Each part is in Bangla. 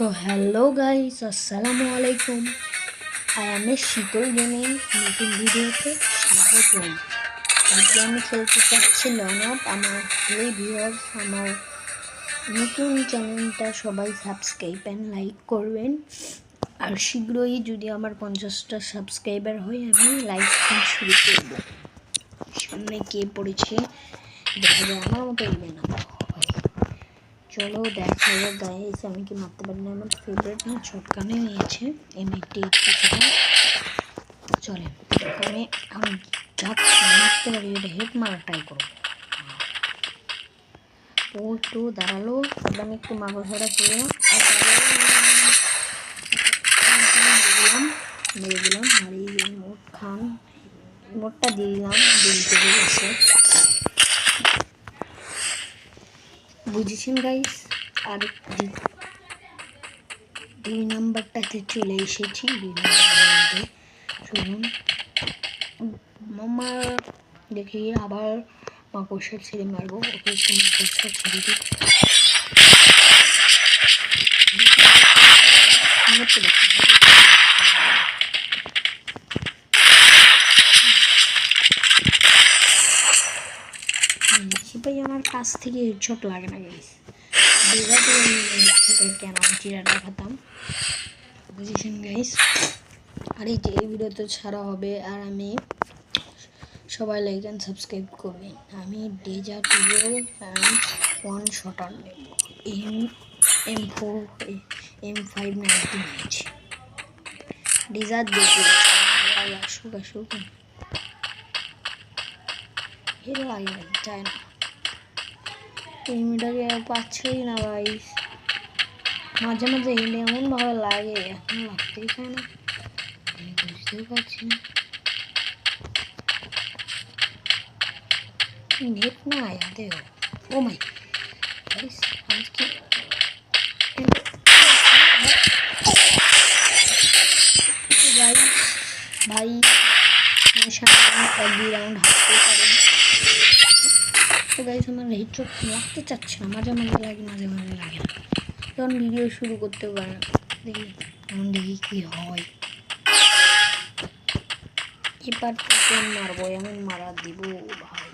तो हेलो गाइस, अस्सलामु अलैकुम। आई एम ए শীতল গেমিং নতুন ভিডিওতে স্বাগতম। আজকে আমি খেলতে চাচ্ছি লনআউট। আমার ভিউয়ার্স, আমার নতুন চ্যানেলটা সবাই সাবস্ক্রাইব অ্যান্ড লাইক করবেন। আর শীঘ্রই যদি আমার 50টা সাবস্ক্রাইবার হয় আমি লাইভ স্ট্রিম শুরু করব। সামনে কে পড়েছে দেখা যায়, আমার মতো ইভেন না। চলো দেখা যাক গাইস, আমি কি মারতে পারি না। আমার ফেভারিট না ছটকানে নিয়েছে M80 চলে। এখানে আমি যাচ্ছি মারতে পারি, এটা হেড মারা ট্রাই করবো। ও একটু দাঁড়ালো, আমি একটু মাগো ছাড়া খেলাম, মেরে দিলাম, হারিয়ে দিলাম। মোট খান মোটটা দিলাম, দিলতে গেছে। বুঝেছেন গাইস। আর দুই নাম্বারটাতে চলে এসেছি। শুনুন মামা, দেখি আবার মাকড়সা ছেড়ে মারবো। ওকে একটু মাকড়সা ছেড়ে দিই। ভাই আমার কাছ থেকে হেডশট লাগে না গাইস। কেন চিরা দেখাতাম, বুঝেছেন গাইস। আর এই যে এই ভিডিও তো ছাড়া হবে, আর আমি সবাই লাইক অ্যান্ড সাবস্ক্রাইব করবেন। আমি ডেজার্ট ওয়ান শটার নেব। M4 M5 90 নিয়েছি। ডেজার্ট দেখে আসুক হেরে লাগে চায় না। এনিমিটাকে পাচ্ছেই না ভাই। মাঝে মাঝে এনে এমন ভাবে লাগে, এখন লাগতেই চায় না। আমি বুঝতেও পারছি না, নেট না আয়াতে हो। ओ माय गाइस, आज की गाइस भाई सामने एक राउंड हारते পারেন। তো গাইস আমার হেডশট লাগতে চাচ্ছে না, মাঝে মাঝে লাগে, মাঝে মাঝে লাগে না। তখন ভিডিও শুরু করতে পারে না। দেখি কি হয়। এবার তো মারবো, এমন মারা দিব ভাই।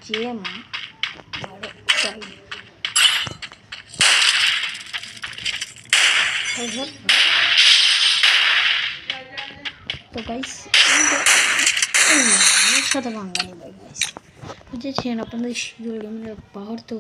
জেম চাই। তো গাইস আমার সাথে ভাঙ্গা নেই ভাই গাইস, বুঝেছেন। আপনাদের শীতল গেমিংয়ের পাওয়ার তো